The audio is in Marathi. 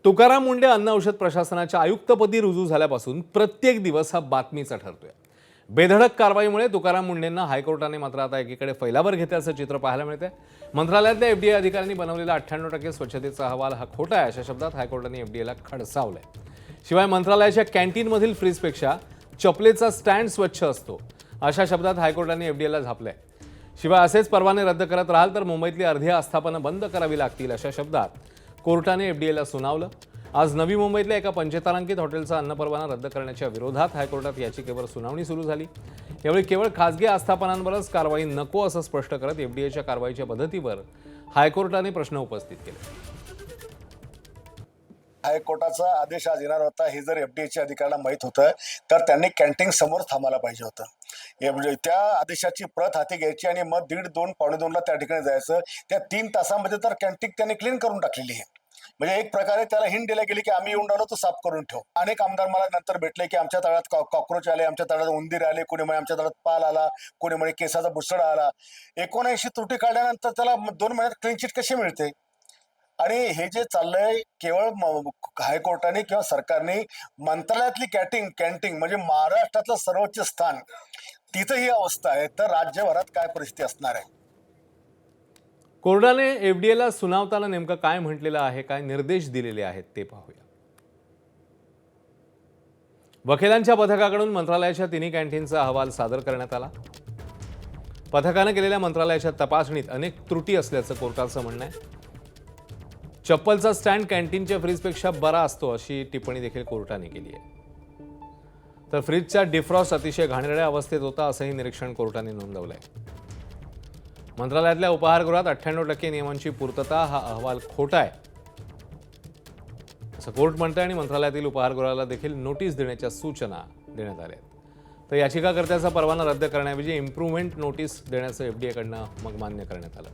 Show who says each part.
Speaker 1: तुकाराम मुंढे अन्न औषध प्रशासनाच्या आयुक्तपदी रुजू झाल्यापासून प्रत्येक दिवस हा बातमीचा ठरतोय। बेधडक कारवाईमुळे तुकाराम मुंढेंना हायकोर्टाने मात्र आता एकीकडे फैलावर घेतल्याचं चित्र पाहायला मिळते। मंत्रालयातल्या एफडीए अधिकाऱ्यांनी बनवलेला 98% स्वच्छतेचा अहवाल हा खोटा आहे अशा शब्दात हायकोर्टाने एफडीएला खडसावलंय। शिवाय मंत्रालयाच्या कॅन्टीनमधील फ्रीजपेक्षा चपलेचा स्टँड स्वच्छ असतो अशा शब्दात हायकोर्टाने एफडीएला झापलंय। शिवाय असेच परवाने रद्द करत राहाल तर मुंबईतली अर्धी आस्थापनं बंद करावी लागतील अशा शब्दात कोर्टाने एफडीएला सुनावलं। आज नवी मुंबईतल्या एका पंचतारांकित हॉटेलचा अन्न परवाना रद्द करण्याच्या विरोधात हायकोर्टात याचिकेवर सुनावणी सुरू झाली। यावेळी केवळ खासगी आस्थापनांवरच कारवाई नको असं स्पष्ट करत एफडीएच्या कारवाईच्या पद्धतीवर हायकोर्टाने प्रश्न उपस्थित केले।
Speaker 2: हायकोर्टाचा आदेश आज येणार होता हे जर एफडीएच्या अधिकाऱ्यांना माहीत होतं तर त्यांनी कॅन्टीन समोर थांबायला पाहिजे होतं। म्हणजे त्या आदेशाची प्रत हाती घ्यायची आणि मग 1:30, 2:45 त्या ठिकाणी जायचं। त्या 3 तासांमध्ये तर कॅन्टीन त्यांनी क्लीन करून टाकलेली आहे। म्हणजे एक प्रकारे त्याला हिंट दिला गेली की आम्ही येऊन राहिलो तो साफ करून ठेव। अनेक आमदार मला नंतर भेटले की आमच्या तळात कॉक्रोच आले, आमच्या तळात उंदीर आले, कोणी म्हणे आमच्या तळात पाल आला, कोणी म्हणे केसाचा बुसडा आला। 79 त्रुटी काढल्यानंतर त्याला 2 महिन्यात क्लीन चिट कशी मिळते? आणि हे जे चाललंय केवळ हायकोर्टाने किंवा सरकारने मंत्रालयातली कॅन्टीन म्हणजे महाराष्ट्रातलं सर्वोच्च स्थान तिथं ही अवस्था आहे तर राज्यभरात काय परिस्थिती असणार आहे?
Speaker 1: कोर्टाने एफडीएला सुनावताना नेमकं काय म्हटलेलं आहे, काय निर्देश दिलेले आहेत ते पाहूया। वकिलांच्या पथकाकडून मंत्रालयाच्या तिन्ही कॅन्टीनचा अहवाल सादर करण्यात आला। पथकाने केलेल्या मंत्रालयाच्या तपासणीत अनेक त्रुटी असल्याचं कोर्टाचं म्हणणं आहे। चप्पलचा स्टँड कॅन्टीनच्या फ्रीजपेक्षा बरा असतो अशी टिप्पणी देखील कोर्टाने केली आहे। तर फ्रीजचा डिफ्रॉस्ट अतिशय घाणेरड्या अवस्थेत होता असंही निरीक्षण कोर्टाने नोंदवलंय। मंत्रालयातल्या उपाहारगृहात 98% नियमांची पूर्तता हा अहवाल खोटा आहे असं कोर्ट म्हणतंय आणि मंत्रालयातील उपाहारगृहाला देखील नोटीस देण्याच्या सूचना देण्यात आल्या आहेत। तर याचिकाकर्त्याचा परवाना रद्द करण्याऐवजी इम्प्रूव्हमेंट नोटीस देण्याचं एफडीएकडनं मग मान्य करण्यात आलं।